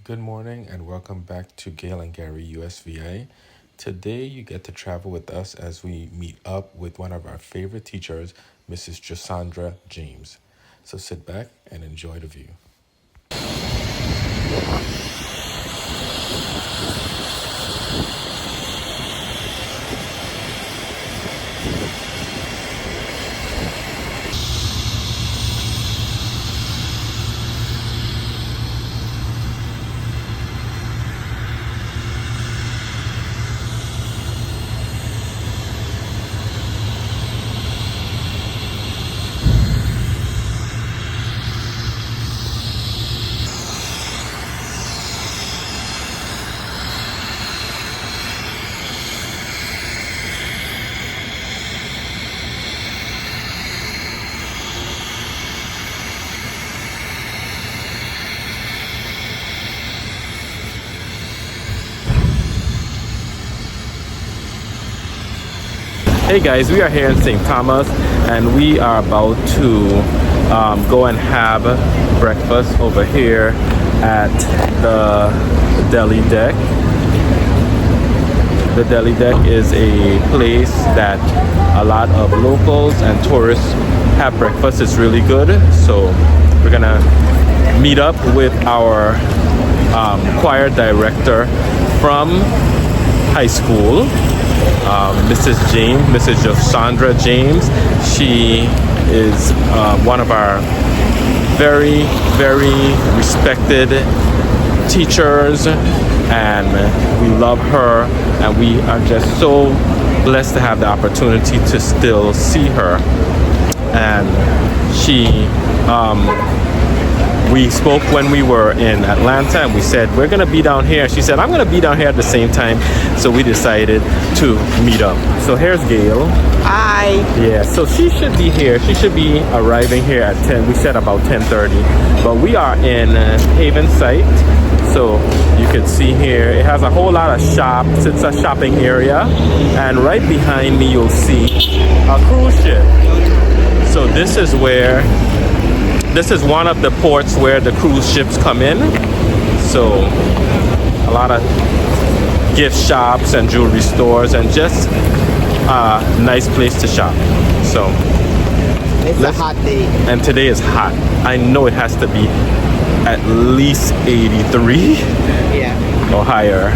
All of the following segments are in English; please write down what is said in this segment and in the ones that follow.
Good morning and welcome back to Gail and Gary USVI. Today you get to travel with us as we meet up with one of our favorite teachers, Mrs. JoSandra James. So sit back and enjoy the view. Hey guys, we are here in St. Thomas and we are about to go and have breakfast over here at the Deli Deck. The Deli Deck is a place that a lot of locals and tourists have breakfast. It's really good. So we're gonna meet up with our choir director from high school, Mrs. JoSandra James. She is one of our very, very respected teachers, and we love her, and we are just so blessed to have the opportunity to still see her. And we spoke when we were in Atlanta, and we said we're gonna be down here. She said I'm gonna be down here at the same time, so we decided to meet up. So here's Gail. Hi. Yeah, so she should be here. She should be arriving here at 10. We said about 10:30, but we are in Haven site. So you can see here, it has a whole lot of shops. It's a shopping area, and right behind me you'll see a cruise ship. So this is one of the ports where the cruise ships come in. So a lot of gift shops and jewelry stores, and just a nice place to shop. So It's a hot day. and today is hot. I know it has to be at least 83 Yeah. or higher,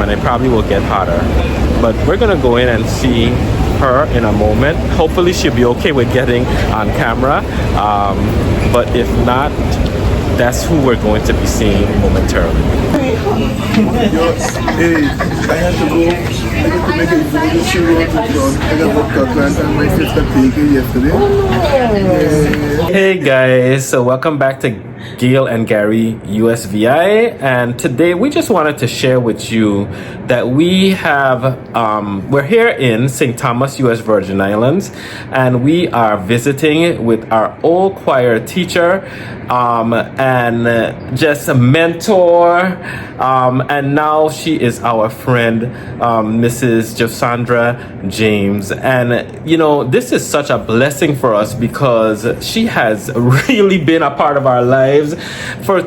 and it probably will get hotter. But we're gonna go in and see her in a moment. Hopefully she'll be okay with getting on camera, but if not, that's who we're going to be seeing momentarily. Hey, I had to go. I had to make a video shoot on. I got booked a class and my sister taken yesterday. Hey guys, so welcome back to Gail and Gary USVI, and today we just wanted to share with you that we have we're here in St. Thomas, US Virgin Islands, and we are visiting with our old choir teacher and just a mentor, and now she is our friend, Mrs. JoSandra James. And you know, this is such a blessing for us because she has really been a part of our lives for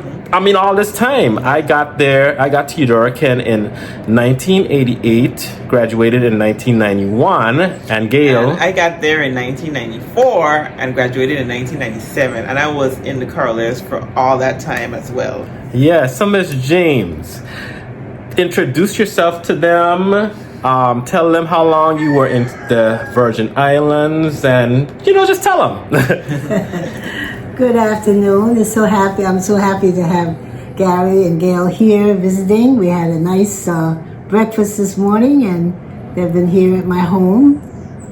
all this time. I got to Eudora-Ken in 1988, graduated in 1991, and Gail. And I got there in 1994 and graduated in 1997, and I was in the chorus for all that time as well. Yeah, so Miss James, introduce yourself to them. Tell them how long you were in the Virgin Islands, and just tell them. Good afternoon. I'm so happy to have Gary and Gail here visiting. We had a nice breakfast this morning, and they've been here at my home.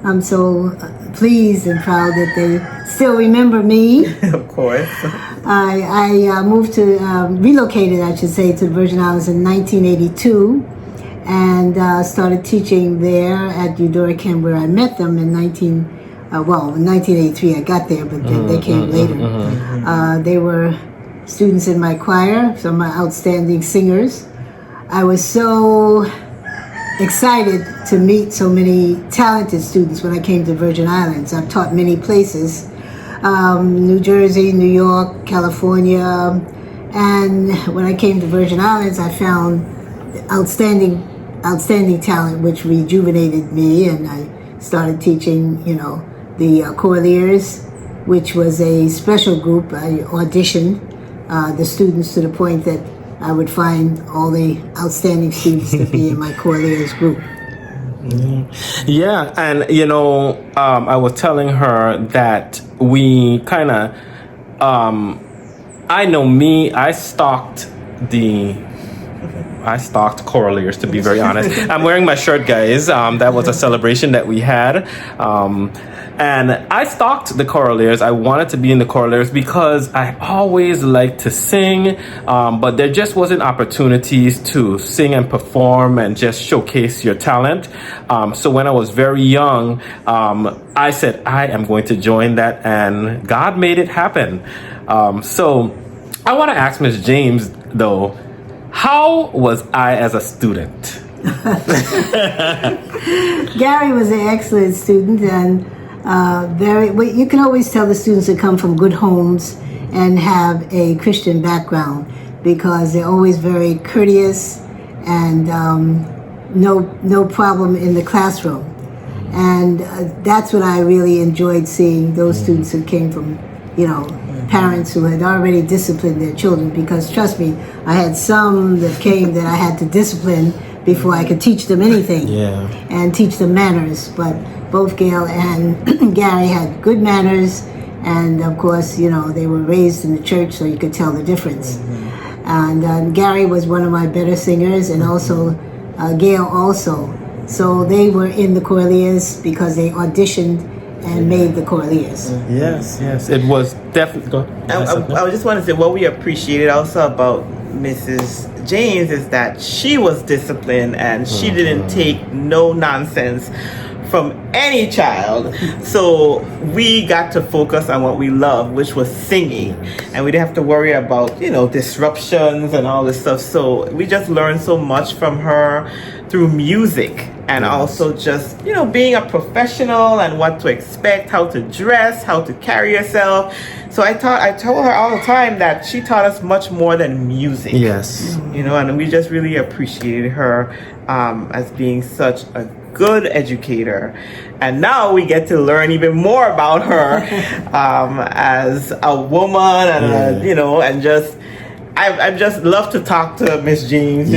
I'm so pleased and proud that they still remember me. Of course. I relocated, I should say, to the Virgin Islands in 1982, and started teaching there at Eudora-Ken, where I met them in 1983 I got there, but they came later. They were students in my choir, some outstanding singers. I was so excited to meet so many talented students when I came to Virgin Islands. I've taught many places, New Jersey, New York, California, And when I came to Virgin Islands, I found outstanding talent, which rejuvenated me, and I started teaching, the Choraleers, which was a special group. I auditioned the students to the point that I would find all the outstanding students to be in my Choraleers group. Yeah, and I was telling her that we kind of, I stalked Choraleers, to be very honest. I'm wearing my shirt, guys. That was a celebration that we had. And I stalked the Choraleers. I wanted to be in the Choraleers because I always liked to sing, but there just wasn't opportunities to sing and perform and just showcase your talent. So when I was very young, I said, I am going to join that, and God made it happen. So I want to ask Ms. James, though, how was I as a student? Gary was an excellent student, and you can always tell the students that come from good homes and have a Christian background, because they're always very courteous and no problem in the classroom. And that's what I really enjoyed seeing, those students who came from, parents who had already disciplined their children, because trust me, I had some that came that I had to discipline before I could teach them anything and teach them manners. But both Gail and Gary had good manners, and of course, they were raised in the church, so you could tell the difference. And Gary was one of my better singers, and also Gail also. So they were in the Choraleers because they auditioned and made the Choraleers. Yes, it was definitely. I just want to say what we appreciated also about Mrs. James is that she was disciplined and she didn't take no nonsense from any child. So we got to focus on what we love, which was singing, and we didn't have to worry about disruptions and all this stuff. So we just learned so much from her through music, and also just being a professional and what to expect, how to dress, how to carry yourself. So I told her all the time that she taught us much more than music. Yes. And we just really appreciated her as being such a good educator. And now we get to learn even more about her as a woman, and and just I just love to talk to Miss James.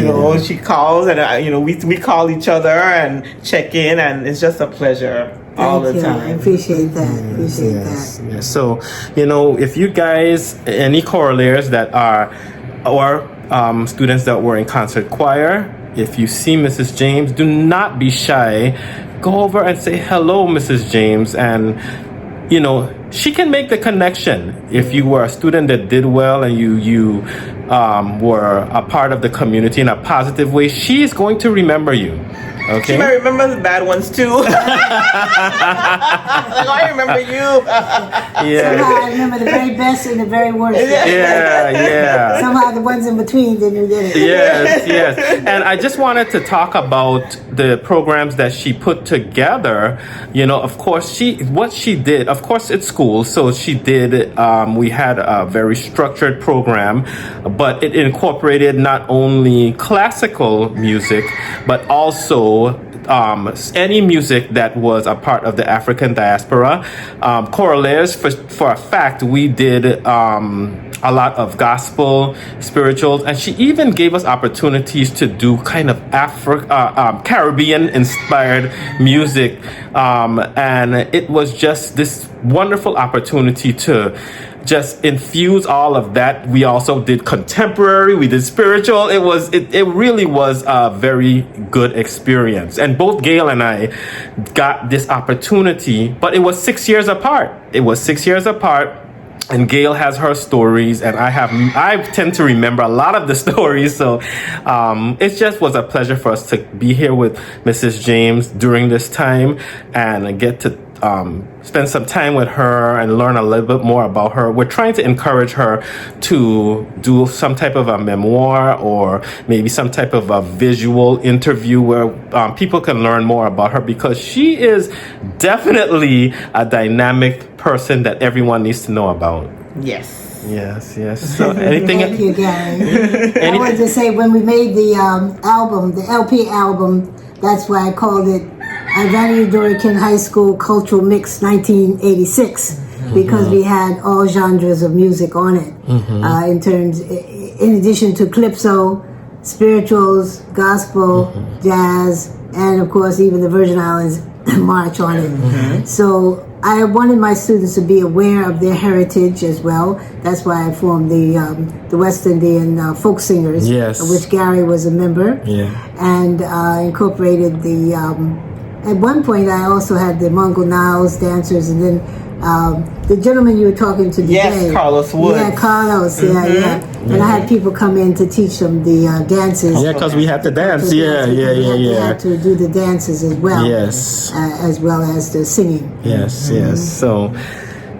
She calls, and we call each other and check in, and it's just a pleasure all the time. I appreciate that. Yes. So if you guys, any Choraleers that are or students that were in concert choir, if you see Mrs. James, do not be shy. Go over and say hello, Mrs. James, and she can make the connection. If you were a student that did well and you were a part of the community in a positive way, she is going to remember you. Okay. She might remember the bad ones too. Like, I remember you. Somehow I remember the very best and the very worst. Yeah. Somehow the ones in between didn't get it. Yes. And I just wanted to talk about the programs that she put together. Of course, what she did, of course, it's school. So she did, we had a very structured program, but it incorporated not only classical music, but also any music that was a part of the African diaspora. Choraleers, for a fact, we did a lot of gospel, spirituals, and she even gave us opportunities to do kind of Caribbean-inspired music, and it was just this wonderful opportunity to just infuse all of that. We also did contemporary, we did spiritual. It really was a very good experience. And both Gail and I got this opportunity, but it was 6 years apart. And Gail has her stories, and I tend to remember a lot of the stories. So it just was a pleasure for us to be here with Mrs. James during this time and get to spend some time with her and learn a little bit more about her. We're trying to encourage her to do some type of a memoir or maybe some type of a visual interview where people can learn more about her, because she is definitely a dynamic person that everyone needs to know about. Yes. Yes. So anything? Thank you, Gary. I wanted to say when we made the album, the LP album, that's why I called it Ivania Dorikin High School Cultural Mix 1986, because we had all genres of music on it. In addition to calypso, spirituals, gospel, jazz, and of course even the Virgin Islands march on it. So I wanted my students to be aware of their heritage as well. That's why I formed the West Indian folk singers, of which Gary was a member, and incorporated the. At one point, I also had the Mongol Niles dancers, and then the gentleman you were talking to today. Yes, Carlos Wood. Yeah, Carlos. Yeah. And I had people come in to teach them the dances. Yeah, because we had to dance. We had to do the dances as well. Yes. As well as the singing. Yes. So,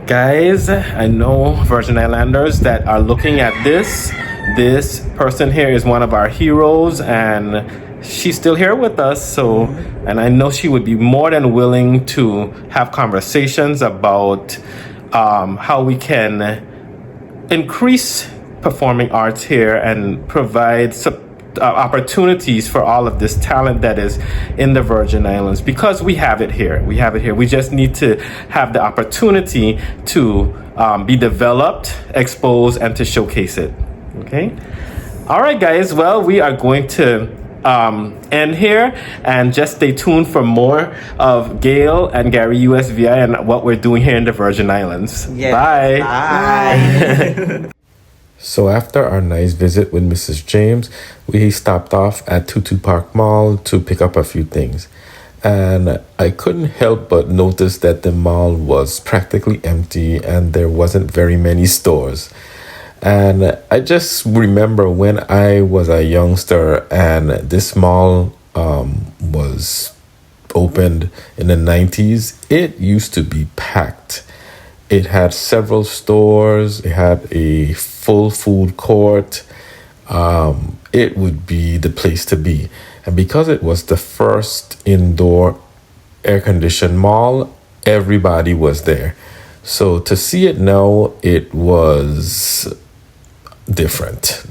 guys, I know Virgin Islanders that are looking at this. This person here is one of our heroes, and she's still here with us. So, and I know she would be more than willing to have conversations about how we can increase performing arts here and provide opportunities for all of this talent that is in the Virgin Islands, because we have it here. We just need to have the opportunity to be developed, exposed, and to showcase it. Okay. All right, guys. Well, we are going to end here, and just stay tuned for more of Gail and Gary USVI and what we're doing here in the Virgin Islands. Yes. Bye. So after our nice visit with Mrs. James, we stopped off at Tutu Park Mall to pick up a few things. And I couldn't help but notice that the mall was practically empty and there wasn't very many stores. And I just remember when I was a youngster and this mall was opened in the 90s, it used to be packed. It had several stores. It had a full food court. It would be the place to be. And because it was the first indoor air-conditioned mall, everybody was there. So to see it now, it was different.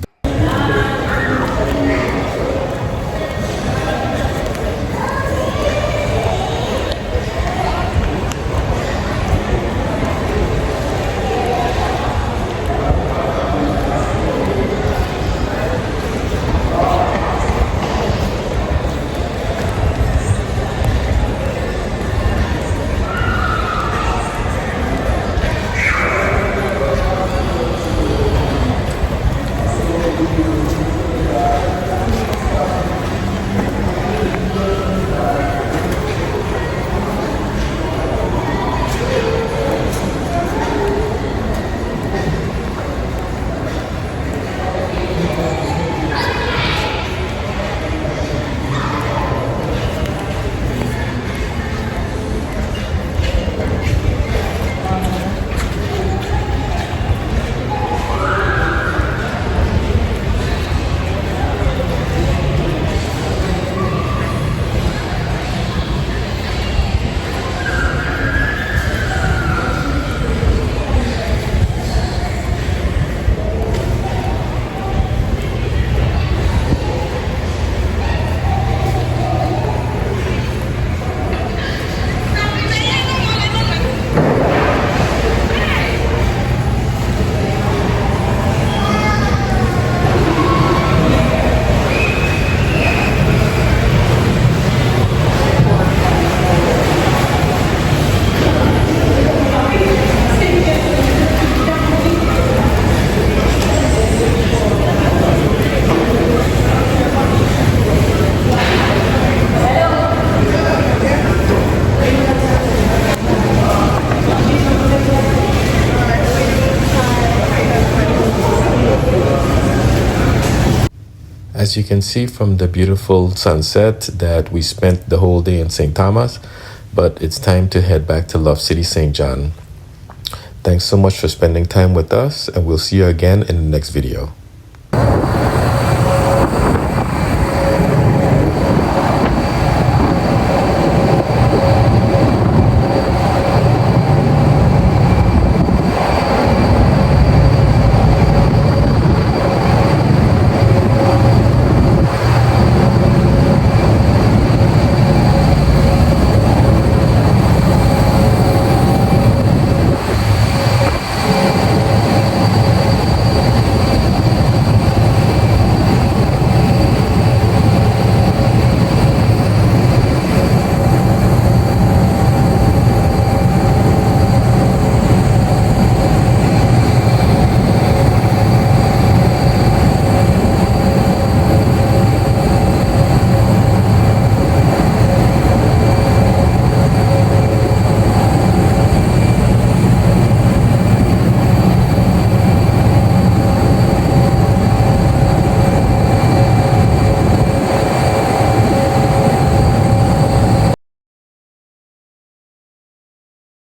As you can see from the beautiful sunset that we spent the whole day in St. Thomas, but it's time to head back to Love City, St. John. Thanks so much for spending time with us, and we'll see you again in the next video.